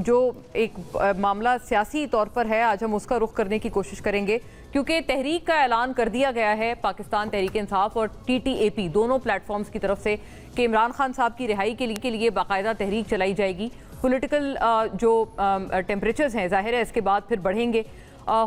जो एक मामला सियासी तौर पर है, आज हम उसका रुख करने की कोशिश करेंगे, क्योंकि तहरीक का ऐलान कर दिया गया है पाकिस्तान तहरीक इंसाफ और TTAP दोनों प्लेटफॉर्म्स की तरफ से कि इमरान खान साहब की रिहाई के लिए बाकायदा तहरीक चलाई जाएगी। पॉलिटिकल जो टेम्परेचर्स हैं ज़ाहिर है इसके बाद फिर बढ़ेंगे।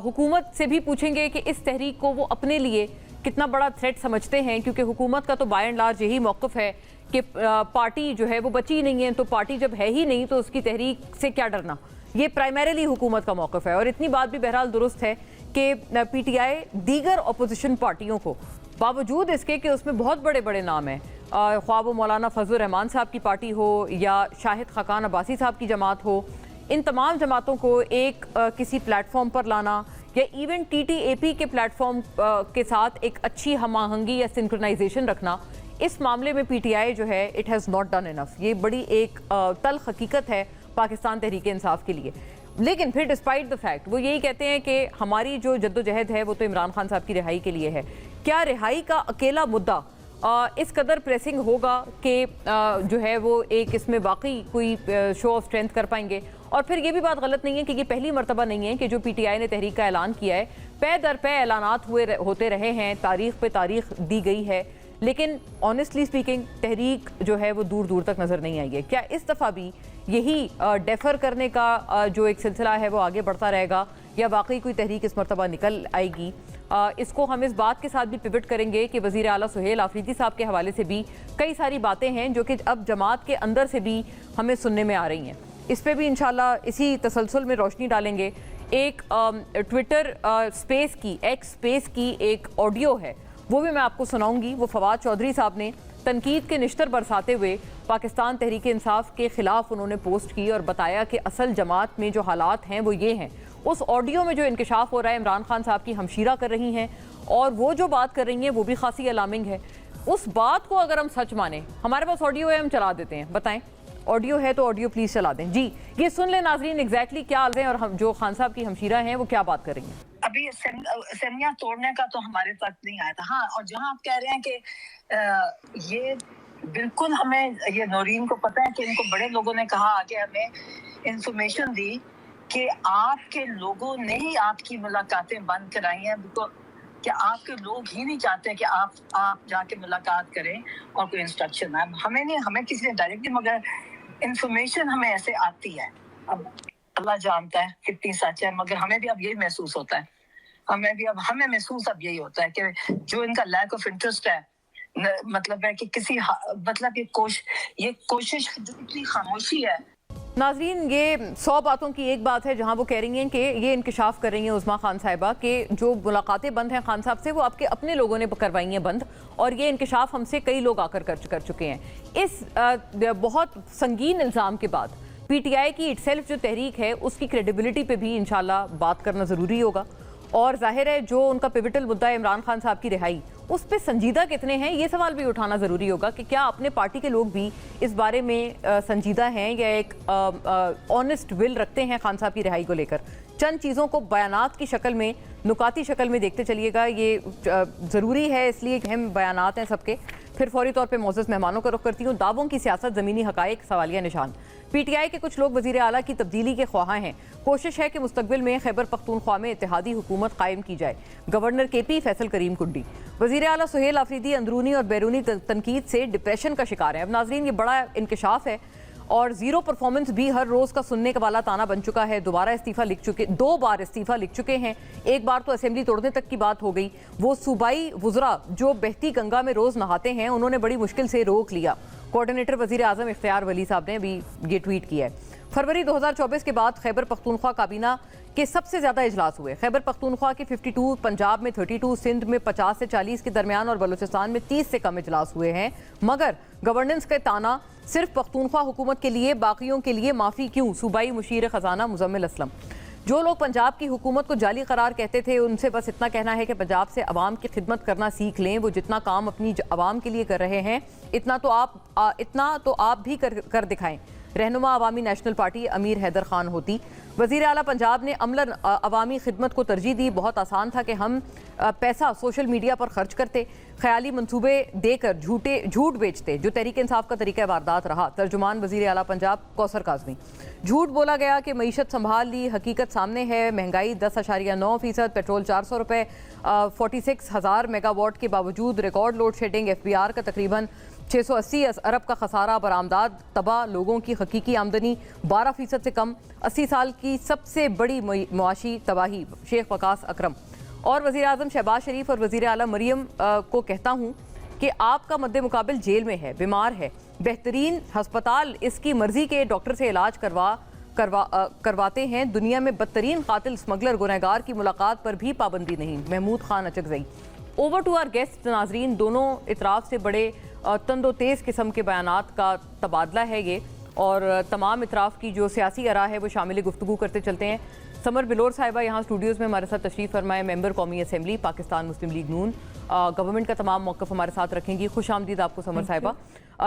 हुकूमत से भी पूछेंगे कि इस तहरीक को वो अपने लिए कितना बड़ा थ्रेट समझते हैं, क्योंकि हुकूमत का तो बाय एंड लार्ज यही मौक़िफ़ है कि पार्टी जो है वो बची नहीं है, तो पार्टी जब है ही नहीं तो उसकी तहरीक से क्या डरना, ये प्राइमरीली हुकूमत का मौक़िफ़ है। और इतनी बात भी बहरहाल दुरुस्त है कि PTI दीगर अपोजिशन पार्टियों को, बावजूद इसके कि उसमें बहुत बड़े बड़े नाम हैं, ख्वाब मौलाना फजल रहमान साहब की पार्टी हो या शाहिद खाकान अब्बासी साहब की जमात हो, इन तमाम जमातों को एक किसी प्लेटफॉर्म पर लाना या इवन TTAP के प्लेटफॉर्म के साथ एक अच्छी हम आहंगी या सिंक्रोनाइजेशन रखना, इस मामले में PTI जो है it has not done enough. ये बड़ी एक तल्ख हकीकत है पाकिस्तान तहरीक इंसाफ के लिए। लेकिन फिर डिस्पाइट द फैक्ट वो यही कहते हैं कि हमारी जो जद्दोजहद है वो तो इमरान खान साहब की रिहाई के लिए है। क्या रिहाई का अकेला मुद्दा इस कदर प्रेसिंग होगा कि जो है वो एक इसमें वाकई कोई शो ऑफ स्ट्रेंथ कर पाएंगे? और फिर ये भी बात गलत नहीं है कि ये पहली मरतबा नहीं है कि जो PTI ने तहरीक का ऐलान किया है, पे दर पे ऐलानात होते रहे हैं, तारीख पे तारीख दी गई है, लेकिन ऑनेस्टली स्पीकिंग तहरीक जो है वो दूर दूर तक नज़र नहीं आई है। क्या इस दफ़ा भी यही डेफर करने का जो एक सिलसिला है वो आगे बढ़ता रहेगा या वाकई कोई तहरीक इस मरतबा निकल आएगी? इसको हम इस बात के साथ भी पिवट करेंगे कि वज़ीर आला सुहेल आफरीदी साहब के हवाले से भी कई सारी बातें हैं जो कि अब जमात के अंदर से भी हमें सुनने में आ रही हैं। इस पर भी इंशाल्लाह इसी तसलसल में रोशनी डालेंगे। एक ट्विटर स्पेस की, एक्स स्पेस की एक ऑडियो है, वो भी मैं आपको सुनाऊंगी। वो फवाद चौधरी साहब ने तनकीद के निश्तर बरसाते हुए पाकिस्तान तहरीक इंसाफ के ख़िलाफ़ उन्होंने पोस्ट की और बताया कि असल जमात में जो हालात हैं वो ये हैं। उस ऑडियो में जो इंकशाफ हो रहा है, इमरान खान साहब की हमशीरा कर रही हैं और वो जो बात कर रही हैं वो भी खासी अलार्मिंग है। उस बात को अगर हम सच माने, हमारे पास ऑडियो है, हम चला देते हैं। बताएं, ऑडियो है तो ऑडियो प्लीज़ चला दें। जी, ये सुन ले नाजरीन एग्जैक्टली क्या हाल है और हम जो खान साहब की हमशीरा हैं वो क्या बात कर रही हैं। अभी सेमिया तोड़ने का तो हमारे तक नहीं आया था। हाँ, और जहाँ आप कह रहे हैं कि ये बिल्कुल हमें, ये नौरीन को पता है कि इनको बड़े लोगों ने कहा, आगे हमें इंफॉर्मेशन दी कि आपके लोगों ने ही आपकी मुलाकातें बंद कराई हैं, कि आपके लोग ही नहीं चाहते कि आप जाके मुलाकात करें और कोई इंस्ट्रक्शन है। हमें नहीं, हमें किसी ने डायरेक्टली, मगर इंफॉर्मेशन हमें ऐसे आती है। अब अल्लाह जानता है कितनी सच है, मगर हमें भी अब यही महसूस होता है, हमें महसूस अब यही होता है कि जो इनका लैक ऑफ इंटरेस्ट है, मतलब है कि किसी मतलब ये कोशिश जो इतनी खामोशी है। नाजरीन, ये 100 बातों की एक बात है जहां वो कह रही हैं कि ये इंकशाफ कर रही हैं उस्मा खान साहिबा के जो मुलाकातें बंद हैं खान साहब से वो आपके अपने लोगों ने करवाई हैं बंद, और ये इंकशाफ हमसे कई लोग आकर कर चुके हैं। इस बहुत संगीन इल्ज़ाम के बाद PTI की इटसेल्फ जो तहरीक है उसकी क्रेडिबिलिटी पे भी इंशाल्लाह बात करना ज़रूरी होगा। और जाहिर है जो उनका पिवटल मुद्दा है इमरान खान साहब की रिहाई, उस पर संजीदा कितने हैं ये सवाल भी उठाना ज़रूरी होगा कि क्या अपने पार्टी के लोग भी इस बारे में संजीदा हैं या एक ऑनेस्ट विल रखते हैं खान साहब की रिहाई को लेकर। चंद चीज़ों को बयानात की शक्ल में, नुकाती शक्ल में देखते चलिएगा, ये ज़रूरी है इसलिए अहम बयानात हैं सबके। फिर फौरी तौर पे मौजूद मेहमानों का रुख करती हूँ। दावों की सियासत, ज़मीनी हक़ाइक़, सवालिया निशान। PTI के कुछ लोग वज़ीर आला की तब्दीली के ख्वाह हैं। कोशिश है कि मुस्तक़बिल में खैबर पख्तूनख्वा में इत्तेहादी हुकूमत कायम की जाए। गवर्नर KP फैसल करीम कुंडी। वज़ीर आला सुहेल आफरीदी अंदरूनी और बैरूनी तनकीद से डिप्रेशन का शिकार है। अब नाजरीन, ये बड़ा इंकशाफ है और ज़ीरो परफॉर्मेंस भी हर रोज़ का सुनने का वाला ताना बन चुका है। 2 बार इस्तीफ़ा लिख चुके हैं। एक बार तो असेंबली तोड़ने तक की बात हो गई। वो सूबाई वुज़रा जो बहती गंगा में रोज़ नहाते हैं, उन्होंने बड़ी मुश्किल से रोक लिया। कोऑर्डिनेटर वज़ीर आज़म इख्तियार वली साहब ने अभी ये ट्वीट किया है। फरवरी 2024 के बाद खैबर पख्तूनख्वा काबीना के सबसे ज़्यादा इजलास हुए। खैबर पख्तूनख्वा के 52, पंजाब में 32, सिंध में 50 से 40 के दरमियान और बलूचिस्तान में 30 से कम इजलास हुए हैं। मगर गवर्नेंस का ताना सिर्फ पख्तूनख्वा हुकूमत के लिए, बाकियों के लिए माफ़ी क्यों? सूबाई मुशीर ख़जाना मुज़म्मिल असलम। जो लोग पंजाब की हुकूमत को जाली करार कहते थे, उनसे बस इतना कहना है कि पंजाब से अवाम की खिदमत करना सीख लें। वो जितना काम अपनी अवाम के लिए कर रहे हैं, इतना तो आप भी कर दिखाएं। रहनुमा अवामी नेशनल पार्टी अमीर हैदर खान होती। वज़ीर आला पंजाब ने अमलन अवामी खिदमत को तरजीह दी। बहुत आसान था कि हम पैसा सोशल मीडिया पर खर्च करते, ख्याली मंसूबे देकर झूठ बेचते, जो तहरीक इंसाफ का तरीका वारदात रहा। तर्जुमान वज़ीर आला पंजाब कौसर काज़मी। झूठ बोला गया कि मईशत संभाल ली, हकीकत सामने है। महंगाई 10.9%, पेट्रोल 400 रुपये, 46,000 मेगावाट के बावजूद रिकॉर्ड लोड शेडिंग। FBR का तकरीबन 680 अरब का खसारा, बरामदात तबाह, लोगों की हकीकी आमदनी 12% से कम, 80 साल की सबसे बड़ी मुआशी तबाही। शेख वकास अकरम। और वज़ीर आज़म शहबाज शरीफ और वज़ीर आला मरियम को कहता हूँ कि आपका मद्दे मुकाबिल जेल में है, बीमार है, बेहतरीन हस्पताल इसकी मर्जी के डॉक्टर से इलाज करवाते हैं। दुनिया में बदतरीन कातिल, स्मगलर, गुनहगार की मुलाकात पर भी पाबंदी नहीं। Mahmood Khan Achakzai. Over to our guest नाजरीन, दोनों इतराफ़ से बड़े तंदो तेज़ किस्म के बयानात का तबादला है ये, और तमाम इतराफ़ की जो सियासी आरा है वो शामिल गुफ्तगू करते चलते हैं। समर बिलोर साहिबा यहाँ स्टूडियोज़ में हमारे साथ तशरीफ़ फरमाए, मेंबर कौमी असम्बली पाकिस्तान मुस्लिम लीग नून। गवर्नमेंट का तमाम मौक़िफ़ हमारे साथ रखेंगी। खुश आमदीद आपको समर साहिबा।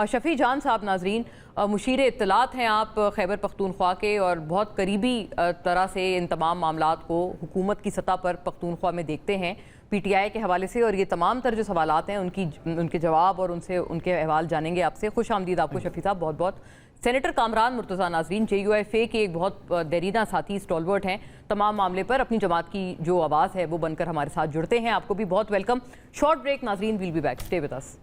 शफ़ी जान साहब नाजरीन, मुशीर इत्तलात हैं आप खैबर पख्तूनख्वा के, और बहुत करीबी तरह से इन तमाम मामलात को हुकूमत की सतह पर पख्तूनख्वा में देखते हैं PTI के हवाले से, और ये तमाम तर जो सवालात हैं उनके जवाब और उनके अहवाल जानेंगे आपसे। खुश आमदीद आपको शफ़ी साहब, बहुत बहुत। सेनेटर कामरान मुर्तज़ा नाजरीन, JUIFA के एक बहुत देरीना साथी, स्टॉलवर्ट हैं, तमाम मामले पर अपनी जमात की जो आवाज़ है वो बनकर हमारे साथ जुड़ते हैं। आपको भी बहुत वेलकम। शॉर्ट ब्रेक नाजरीन, will be back, stay with us.